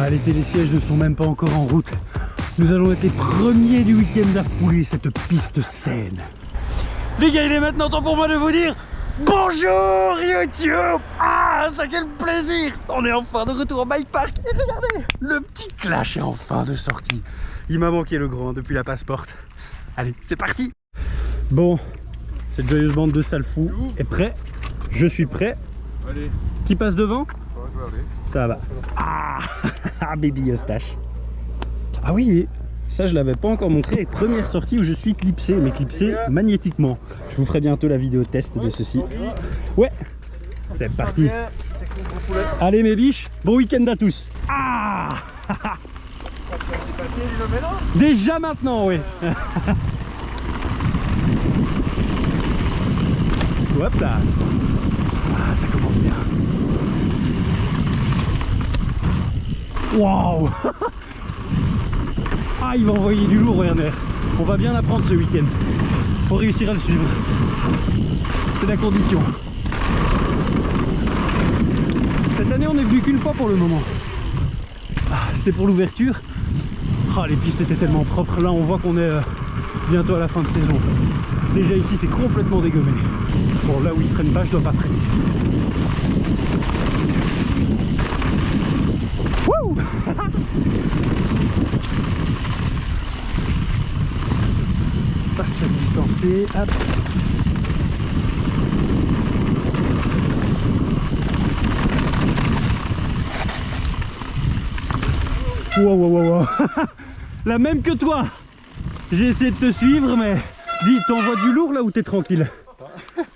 Ah, les télésièges ne sont même pas encore en route. Nous allons être les premiers du week-end à fouler cette piste saine. Les gars, il est maintenant temps pour moi de vous dire bonjour YouTube. Ah, ça quel plaisir. On est enfin de retour au bike park. Et regardez, le petit clash est enfin de sortie. Il m'a manqué le grand depuis la passeporte. Allez, c'est parti. Bon, cette joyeuse bande de sales fous est prêt. Je suis prêt. Allez. Qui passe devant? Aller. Ça va. Ah, baby Eustache. Ah oui, ça je l'avais pas encore montré. Première sortie où je suis clipsé, mais clipsé magnétiquement. Je vous ferai bientôt la vidéo test de ceci. Ouais, c'est parti. Allez mes biches, bon week-end à tous. Ah, déjà maintenant, oui. Hop là. Ah, ça commence bien. Waouh. Ah, il va envoyer du lourd, Werner. On va bien apprendre ce week-end. Faut réussir à le suivre. C'est la condition. Cette année, on n'est venu qu'une fois pour le moment. Ah, c'était pour l'ouverture. Ah, les pistes étaient tellement propres. Là, on voit qu'on est bientôt à la fin de saison. Déjà ici, c'est complètement dégommé. Bon, là où il traîne pas, je dois pas traîner. Wouh. Passe la distancée, hop. Wow, wow, wow, wow. La même que toi. J'ai essayé de te suivre, mais dis, t'envoies du lourd là ou t'es tranquille?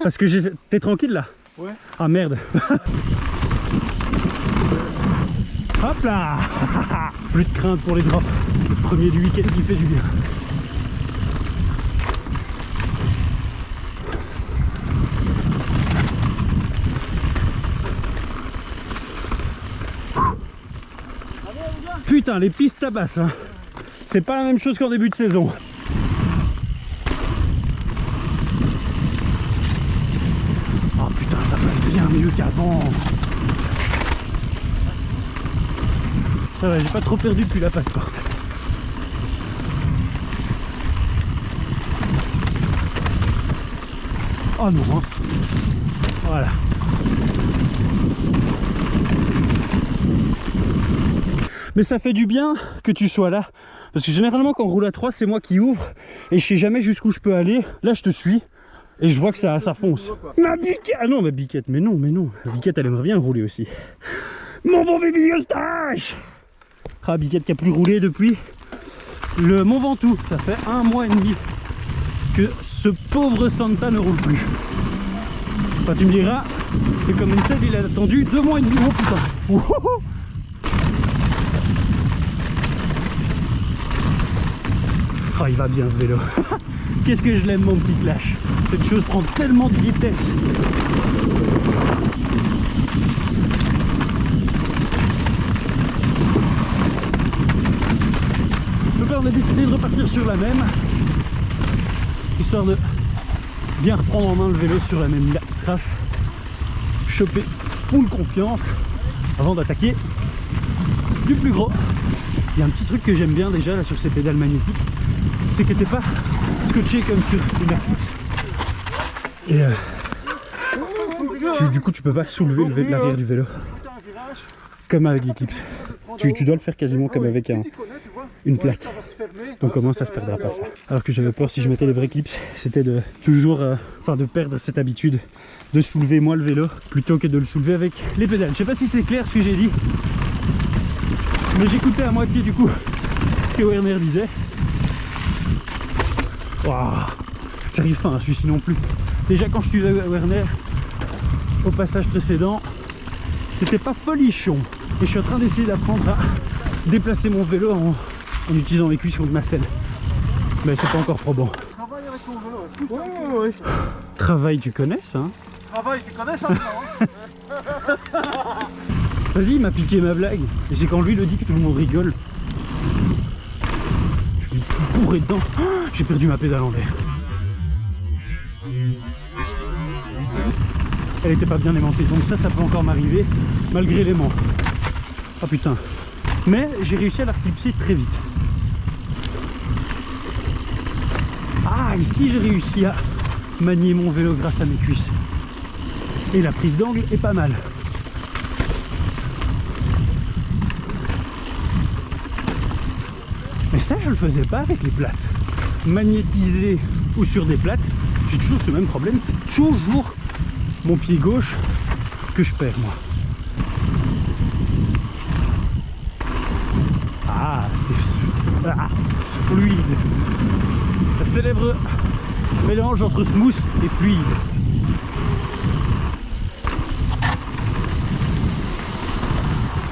Parce que t'es tranquille là? Ouais. Ah merde. Hop là. Plus de crainte pour les drops. Le premier du week-end qui fait du bien. Putain, les pistes tabassent, hein. C'est pas la même chose qu'en début de saison. Oh putain, ça passe bien mieux qu'avant. Ça va, j'ai pas trop perdu depuis la passeporte. Oh non, hein. Voilà. Mais ça fait du bien que tu sois là. Parce que généralement quand on roule à 3, c'est moi qui ouvre. Et je sais jamais jusqu'où je peux aller. Là je te suis. Et je vois que ça fonce. Ma biquette. Ah non, ma biquette. Mais non, mais non. La biquette elle aimerait bien rouler aussi. Mon bon baby Eustache. Ah, biquette qui a plus roulé depuis le Mont Ventoux. Ça fait 1 mois et demi que ce pauvre Santa ne roule plus. Enfin tu me diras que comme une selle il a attendu 2 mois et demi. Oh putain. Wouhou. Oh, il va bien ce vélo. Qu'est-ce que je l'aime mon petit clash. Cette chose prend tellement de vitesse. Donc là on a décidé de repartir sur la même. Histoire de bien reprendre en main le vélo sur la même trace. Choper full confiance avant d'attaquer du plus gros. Il y a un petit truc que j'aime bien déjà là sur ces pédales magnétiques. C'est que t'es pas scotché comme sur une Airflix. Et du coup tu peux pas soulever l'arrière du vélo comme avec l'Eclipse. Tu dois le faire quasiment comme avec une plate. Donc comment ça se perdra pas ça. Alors que j'avais peur si je mettais les vrais clips, c'était de toujours de perdre cette habitude de soulever moi le vélo plutôt que de le soulever avec les pédales. Je sais pas si c'est clair ce que j'ai dit, mais j'écoutais à moitié du coup ce que Werner disait. Waouh, j'arrive pas à celui-ci non plus. Déjà quand je suivais Werner au passage précédent, c'était pas folichon. Et je suis en train d'essayer d'apprendre à déplacer mon vélo en utilisant mes cuisses contre ma selle. Mais c'est pas encore probant. Travaille avec ton vélo. Ouais. Travail, tu connais ça, hein? Travail, tu connais ça maintenant, hein? Vas-y, il m'a piqué ma blague. Et c'est quand lui le dit que tout le monde rigole. Je lui bourré dedans. Oh, j'ai perdu ma pédale en l'air. Elle était pas bien aimantée, donc ça peut encore m'arriver malgré l'aimant. Ah putain, Mais j'ai réussi à la clipser très vite. Ah, ici j'ai réussi à manier mon vélo grâce à mes cuisses. Et la prise d'angle est pas mal. Mais ça, je le faisais pas avec les plates. Magnétisé ou sur des plates, j'ai toujours ce même problème, c'est toujours mon pied gauche que je perds, moi. Ah, c'était fluide. Le célèbre mélange entre smooth et fluide.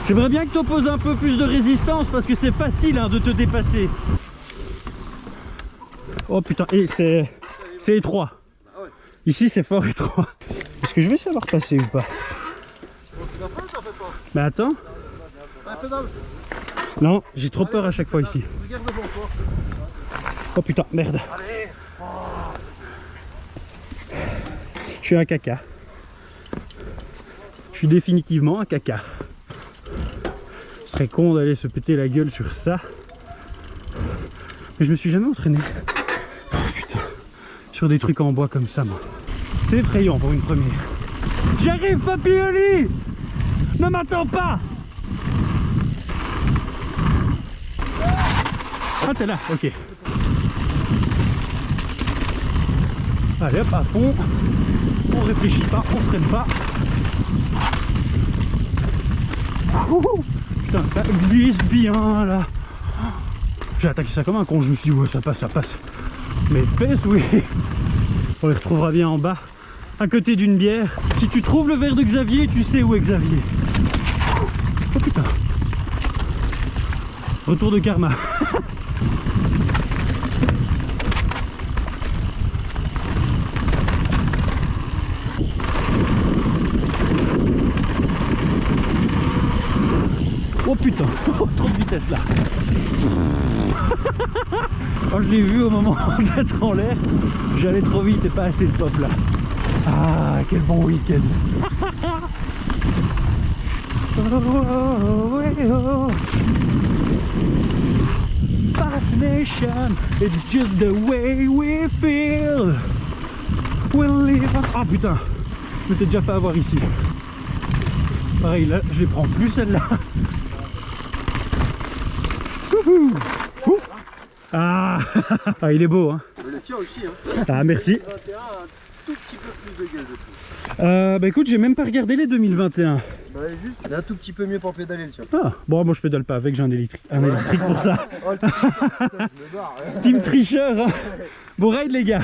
J'aimerais bien que tu opposes un peu plus de résistance parce que c'est facile hein, de te dépasser. Oh putain, et c'est étroit. Ici c'est fort étroit. Est-ce que je vais savoir passer ou pas? Mais attends. Non, j'ai trop peur à chaque fois ici. Oh putain, merde. Je suis un caca. Je suis définitivement un caca. Ce serait con d'aller se péter la gueule sur ça. Mais je me suis jamais entraîné. Oh, putain. Sur des trucs en bois comme ça, moi. C'est effrayant pour une première. J'arrive, Papioli! Ne m'attends pas! Ah, t'es là, ok. Allez hop, à fond. On réfléchit pas, on freine pas. Putain, ça glisse bien là. J'ai attaqué ça comme un con, je me suis dit ouais ça passe, ça passe. Mes fesses, oui. On les retrouvera bien en bas, à côté d'une bière. Si tu trouves le verre de Xavier, tu sais où est Xavier. Oh putain. Retour de karma. Oh putain, trop de vitesse là. Quand je l'ai vu au moment d'être en l'air, j'allais trop vite et pas assez de pop là. Ah, quel bon week-end. Fascination, it's just the way we feel. We'll live. Ah putain, je m'étais déjà fait avoir ici. Pareil, là, je les prends plus celle-là. Ah, ah, il est beau, hein. Le tien aussi, hein. Ah, merci. 2021, un tout petit peu plus de gueule, je trouve. Bah écoute, j'ai même pas regardé les 2021. Bah, juste, il est un tout petit peu mieux pour pédaler, le tien. Ah, bon, moi je pédale pas avec, j'ai un électrique pour ça. Oh, putain, je me barre. Team tricheur, hein. Bon ride, les gars.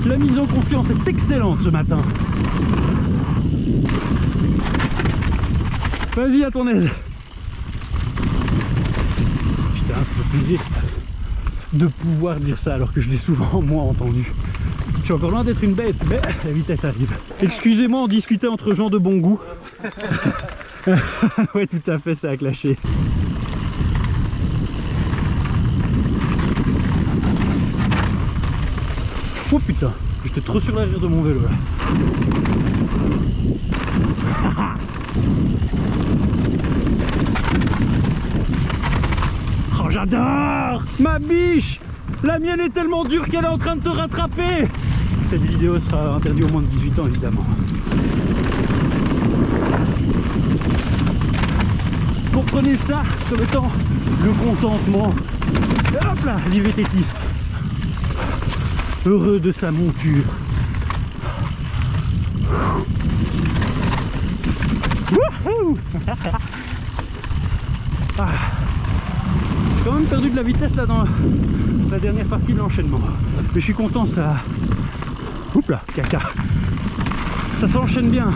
La mise en confiance est excellente ce matin. Vas-y, à ton aise. Putain, ça fait plaisir de pouvoir dire ça alors que je l'ai souvent moi entendu. Je suis encore loin d'être une bête, mais la vitesse arrive. Excusez-moi, on discutait entre gens de bon goût. Ouais, tout à fait, ça a clashé. Oh putain, j'étais trop sur l'arrière de mon vélo là. Oh, j'adore! Ma biche! La mienne est tellement dure qu'elle est en train de te rattraper! Cette vidéo sera interdite au moins de 18 ans évidemment. Comprenez ça comme étant le contentement. Et hop là, l'IVTTiste. Heureux de sa monture. Wouhou. Ah. J'ai quand même perdu de la vitesse là dans la dernière partie de l'enchaînement. Mais je suis content, ça... Oups là, caca. Ça s'enchaîne bien.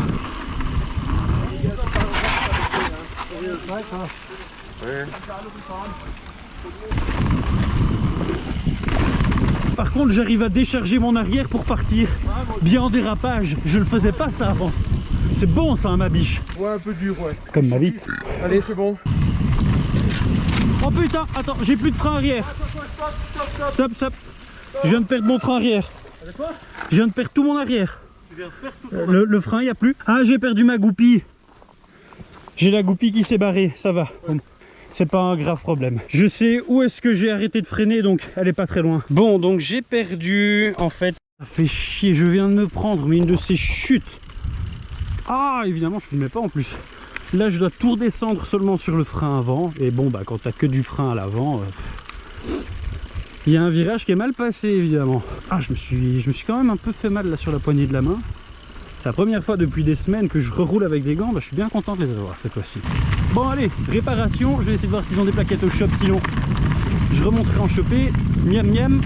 Par contre, j'arrive à décharger mon arrière pour partir bien en dérapage. Je le faisais pas ça avant. C'est bon ça, hein, ma biche. Ouais, un peu dur, ouais. Comme ma bite. Allez, c'est bon. Oh putain, attends, j'ai plus de frein arrière. Stop, stop. Je viens de perdre mon frein arrière. Je viens de perdre tout mon arrière. Le frein, il n'y a plus. Ah, j'ai perdu ma goupille. J'ai la goupille qui s'est barrée, ça va. C'est pas un grave problème. Je sais où est-ce que j'ai arrêté de freiner, donc elle est pas très loin. Bon, donc j'ai perdu, en fait. Ça fait chier, je viens de me prendre, mais une de ces chutes. Ah, évidemment, je filmais pas en plus. Là, je dois tout redescendre seulement sur le frein avant. Et bon, bah, quand t'as que du frein à l'avant, il y a un virage qui est mal passé, évidemment. Ah, je me suis quand même un peu fait mal là sur la poignée de la main. C'est la première fois depuis des semaines que je reroule avec des gants. Bah, je suis bien content de les avoir cette fois-ci. Bon, allez, réparation. Je vais essayer de voir s'ils ont des plaquettes au shop. Sinon, je remonterai en choper. Miam miam.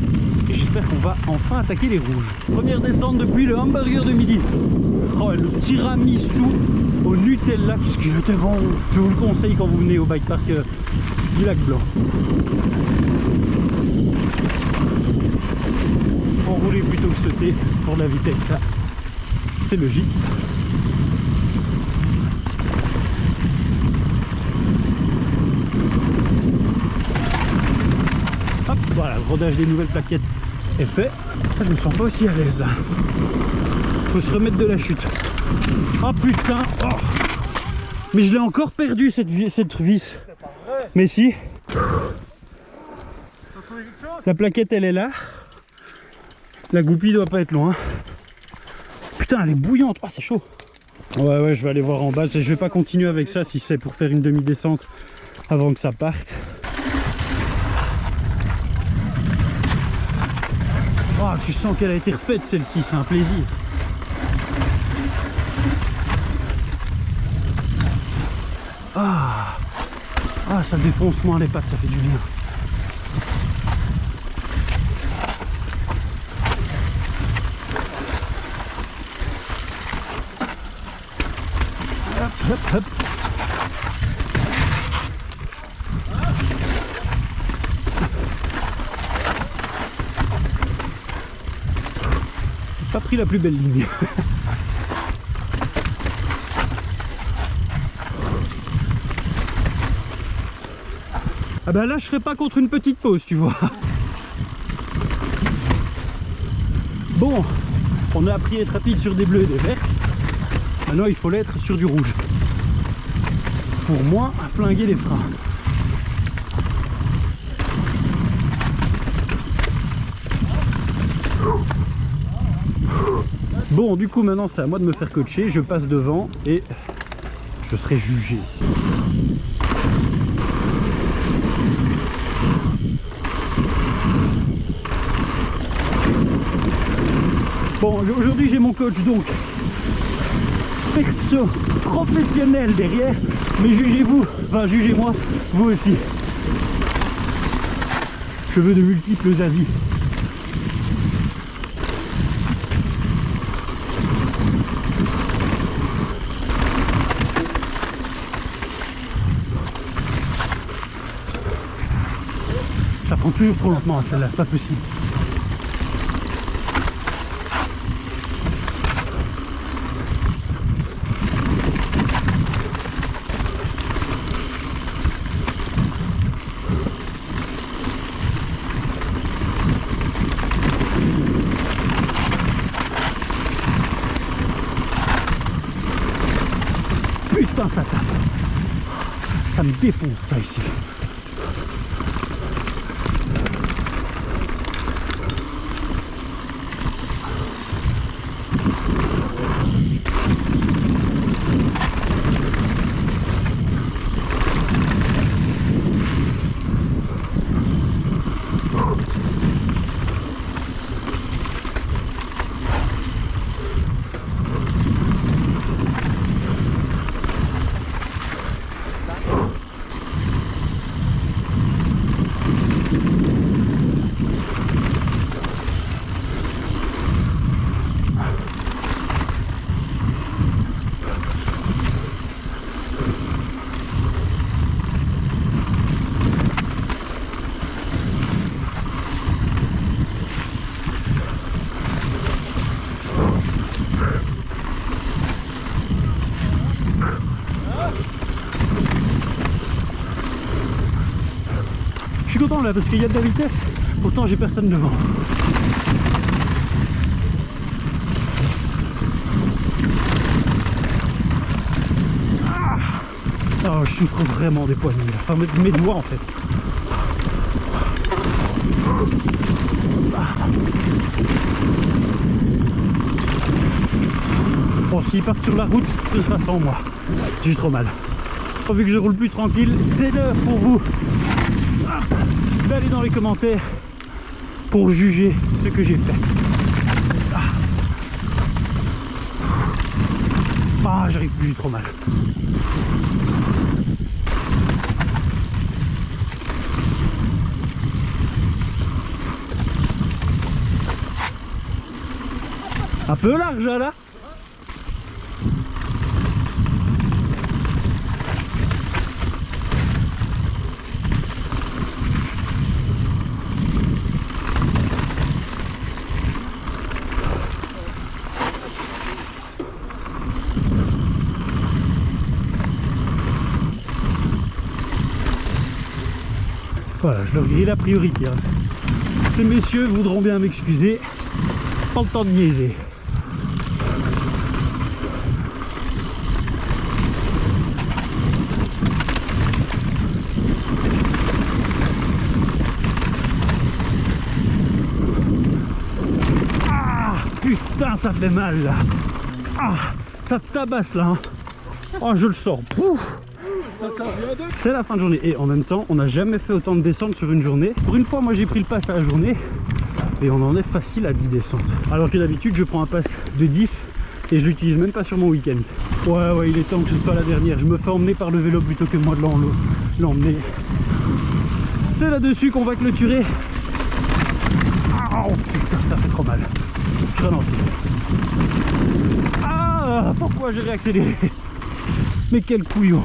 Et j'espère qu'on va enfin attaquer les rouges. Première descente depuis le hamburger de midi. Oh, le tiramisu au Nutella. Qu'est-ce qu'il était bon. Je vous le conseille quand vous venez au bike park du Lac Blanc. Enrouler plutôt que sauter pour la vitesse, ça c'est logique. Hop, voilà, le rodage des nouvelles plaquettes est fait. Je me sens pas aussi à l'aise là. Faut se remettre de la chute. Ah putain, oh. Mais je l'ai encore perdu cette vis. Mais si. La plaquette elle est là. La goupille doit pas être loin. Putain, elle est bouillante. Ah, c'est chaud. Ouais, je vais aller voir en bas. Je vais pas continuer avec ça si c'est pour faire une demi-descente avant que ça parte. Oh, tu sens qu'elle a été refaite celle-ci, c'est un plaisir. Ah, ça défonce moins les pattes, ça fait du bien. Hop, hop. J'ai pas pris la plus belle ligne. Ah bah là je serais pas contre une petite pause, tu vois. Bon, on a appris à être rapide sur des bleus et des verts. Maintenant il faut l'être sur du rouge. Pour moins flinguer les freins. Bon, du coup maintenant c'est à moi de me faire coacher. Je passe devant et je serai jugé. Bon, aujourd'hui j'ai mon coach donc perso, professionnel derrière, mais jugez-vous, enfin jugez-moi, vous aussi. Je veux de multiples avis. Ça prend toujours trop lentement celle-là, c'est pas possible. Putain, ça tape. Ça me défonce ça ici. Je suis content là parce qu'il y a de la vitesse, pourtant j'ai personne devant. Ah, je souffre vraiment des poignets, là. Enfin mes doigts en fait. Bon, s'ils partent sur la route, ce sera sans moi. J'ai trop mal. Vu que je roule plus tranquille, c'est l'heure pour vous d'aller dans les commentaires pour juger ce que j'ai fait. Ah, j'arrive plus, j'ai trop mal. Un peu large là. Voilà, je leur dirai la priorité. Hein. Ces messieurs voudront bien m'excuser. Pas le temps de niaiser. Ah, putain, ça fait mal là. Ah, ça tabasse là. Hein. Oh, je le sors. Pouf. C'est la fin de journée et en même temps on n'a jamais fait autant de descentes sur une journée. Pour une fois moi j'ai pris le pass à la journée et on en est facile à 10 descentes. Alors que d'habitude je prends un pass de 10 et je l'utilise même pas sur mon week-end. Ouais il est temps que ce soit la dernière. Je me fais emmener par le vélo plutôt que moi de l'emmener. C'est là-dessus qu'on va clôturer. Oh putain ça fait trop mal. Je ralentis. Ah pourquoi j'ai réaccéléré? Mais quel couillon.